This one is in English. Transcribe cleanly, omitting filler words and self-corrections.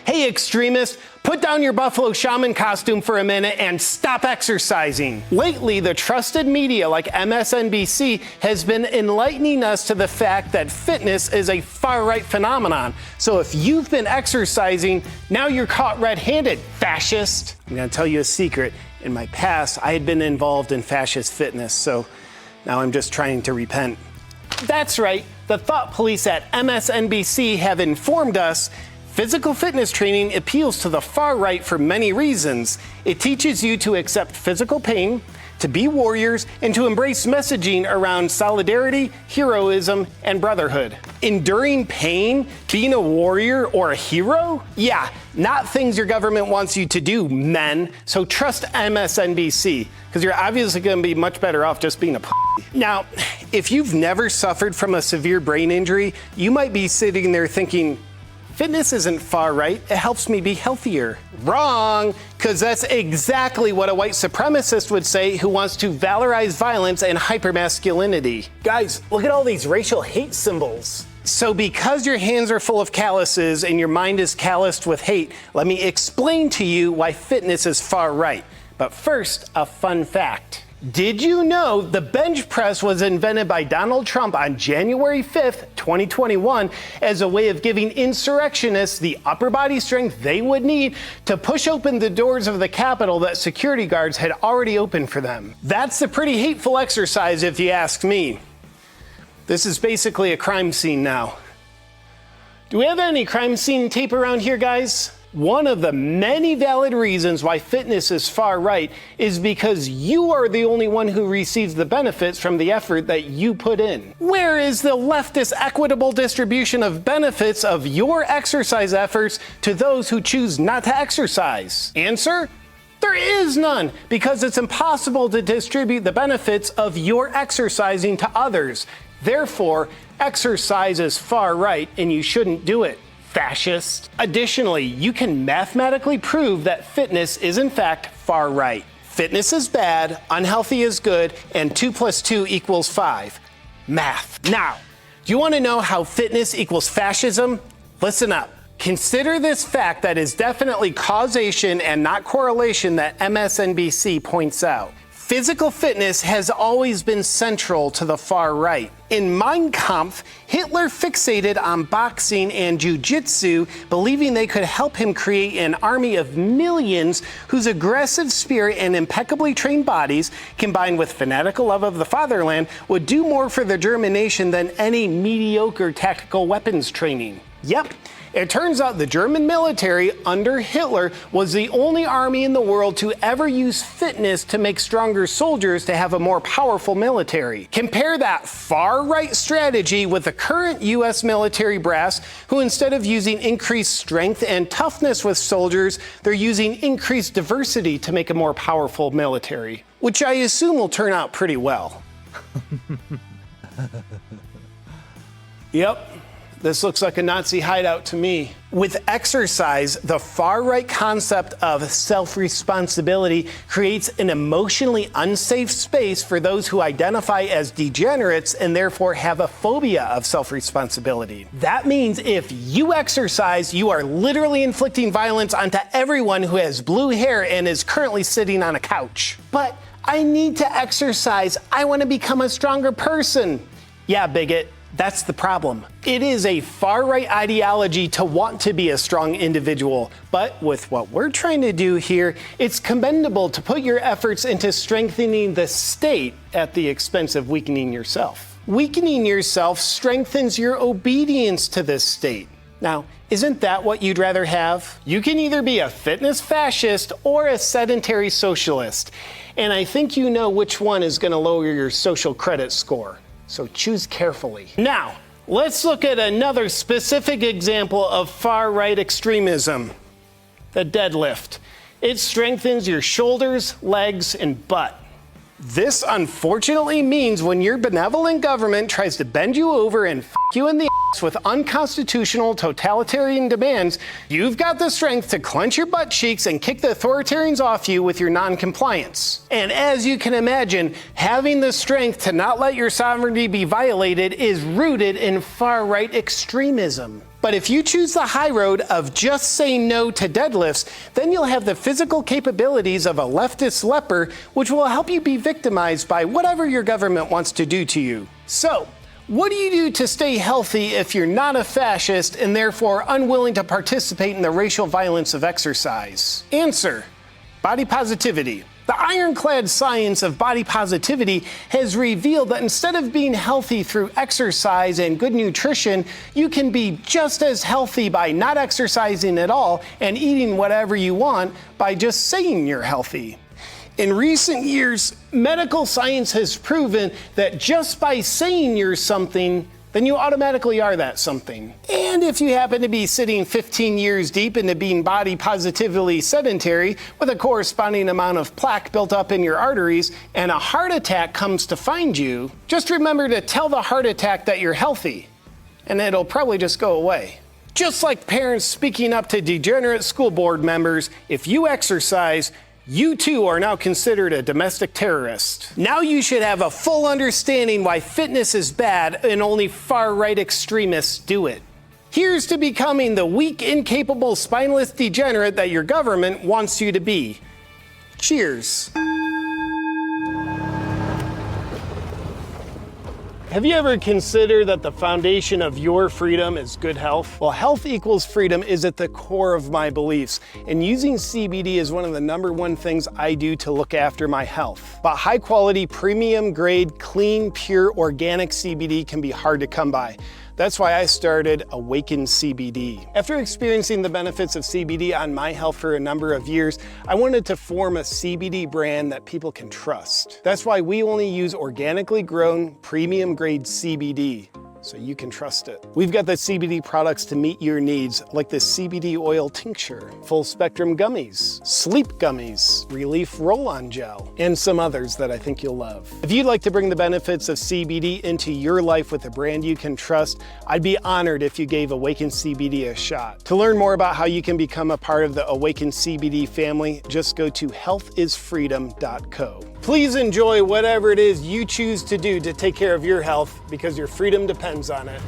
Hey extremist, put down your Buffalo Shaman costume for a minute and stop exercising. Lately, the trusted media like MSNBC has been enlightening us to the fact that fitness is a far-right phenomenon. So if you've been exercising, now you're caught red-handed, fascist. I'm gonna tell you a secret. In my past, I had been involved in fascist fitness, so now I'm just trying to repent. That's right, the thought police at MSNBC have informed us physical fitness training appeals to the far right for many reasons. It teaches you to accept physical pain, to be warriors, and to embrace messaging around solidarity, heroism, and brotherhood. Enduring pain, being a warrior or a hero? Yeah, not things your government wants you to do, men. So trust MSNBC, because you're obviously going to be much better off just being a p***. Now, if you've never suffered from a severe brain injury, you might be sitting there thinking, fitness isn't far right, it helps me be healthier. Wrong, because that's exactly what a white supremacist would say who wants to valorize violence and hypermasculinity. Guys, look at all these racial hate symbols. So because your hands are full of calluses and your mind is calloused with hate, let me explain to you why fitness is far right. But first, a fun fact. Did you know the bench press was invented by Donald Trump on January 5th, 2021, as a way of giving insurrectionists the upper body strength they would need to push open the doors of the Capitol that security guards had already opened for them? That's a pretty hateful exercise if you ask me. This is basically a crime scene now. Do we have any crime scene tape around here, guys? One of the many valid reasons why fitness is far right is because you are the only one who receives the benefits from the effort that you put in. Where is the leftist equitable distribution of benefits of your exercise efforts to those who choose not to exercise? Answer? There is none, because it's impossible to distribute the benefits of your exercising to others. Therefore, exercise is far right and you shouldn't do it. Fascist. Additionally, you can mathematically prove that fitness is in fact far right. Fitness is bad, unhealthy is good, and 2 + 2 = 5. Math. Now, do you want to know how fitness equals fascism? Listen up. Consider this fact that is definitely causation and not correlation that MSNBC points out. Physical fitness has always been central to the far right. In Mein Kampf, Hitler fixated on boxing and jiu-jitsu, believing they could help him create an army of millions whose aggressive spirit and impeccably trained bodies, combined with fanatical love of the fatherland, would do more for the German nation than any mediocre tactical weapons training. Yep. It turns out the German military under Hitler was the only army in the world to ever use fitness to make stronger soldiers to have a more powerful military. Compare that far-right strategy with the current US military brass, who instead of using increased strength and toughness with soldiers, they're using increased diversity to make a more powerful military, which I assume will turn out pretty well. Yep. This looks like a Nazi hideout to me. With exercise, the far-right concept of self-responsibility creates an emotionally unsafe space for those who identify as degenerates and therefore have a phobia of self-responsibility. That means if you exercise, you are literally inflicting violence onto everyone who has blue hair and is currently sitting on a couch. But I need to exercise. I want to become a stronger person. Yeah, bigot. That's the problem. It is a far-right ideology to want to be a strong individual, but with what we're trying to do here, it's commendable to put your efforts into strengthening the state at the expense of weakening yourself. Weakening yourself strengthens your obedience to this state. Now, isn't that what you'd rather have? You can either be a fitness fascist or a sedentary socialist, and I think you know which one is going to lower your social credit score. So choose carefully. Now, let's look at another specific example of far-right extremism. The deadlift. It strengthens your shoulders, legs, and butt. This unfortunately means when your benevolent government tries to bend you over and f*** you in the ass with unconstitutional totalitarian demands, you've got the strength to clench your butt cheeks and kick the authoritarians off you with your non-compliance. And as you can imagine, having the strength to not let your sovereignty be violated is rooted in far-right extremism. But if you choose the high road of just saying no to deadlifts, then you'll have the physical capabilities of a leftist leper, which will help you be victimized by whatever your government wants to do to you. So, what do you do to stay healthy if you're not a fascist and therefore unwilling to participate in the racial violence of exercise? Answer: body positivity. The ironclad science of body positivity has revealed that instead of being healthy through exercise and good nutrition, you can be just as healthy by not exercising at all and eating whatever you want by just saying you're healthy. In recent years, medical science has proven that just by saying you're something, then you automatically are that something. And if you happen to be sitting 15 years deep into being body positively sedentary with a corresponding amount of plaque built up in your arteries and a heart attack comes to find you, just remember to tell the heart attack that you're healthy, and it'll probably just go away. Just like parents speaking up to degenerate school board members, if you exercise, you too are now considered a domestic terrorist. Now you should have a full understanding why fitness is bad and only far-right extremists do it. Here's to becoming the weak, incapable, spineless degenerate that your government wants you to be. Cheers. Have you ever considered that the foundation of your freedom is good health? Well, health equals freedom is at the core of my beliefs, and using CBD is one of the #1 things I do to look after my health. But high quality, premium grade, clean, pure, organic CBD can be hard to come by. That's why I started Awaken CBD. After experiencing the benefits of CBD on my health for a number of years, I wanted to form a CBD brand that people can trust. That's why we only use organically grown, premium grade CBD, so you can trust it. We've got the CBD products to meet your needs, like the CBD oil tincture, full spectrum gummies, sleep gummies, relief roll-on gel, and some others that I think you'll love. If you'd like to bring the benefits of CBD into your life with a brand you can trust, I'd be honored if you gave Awaken CBD a shot. To learn more about how you can become a part of the Awaken CBD family, just go to healthisfreedom.co. Please enjoy whatever it is you choose to do to take care of your health, because your freedom depends on it.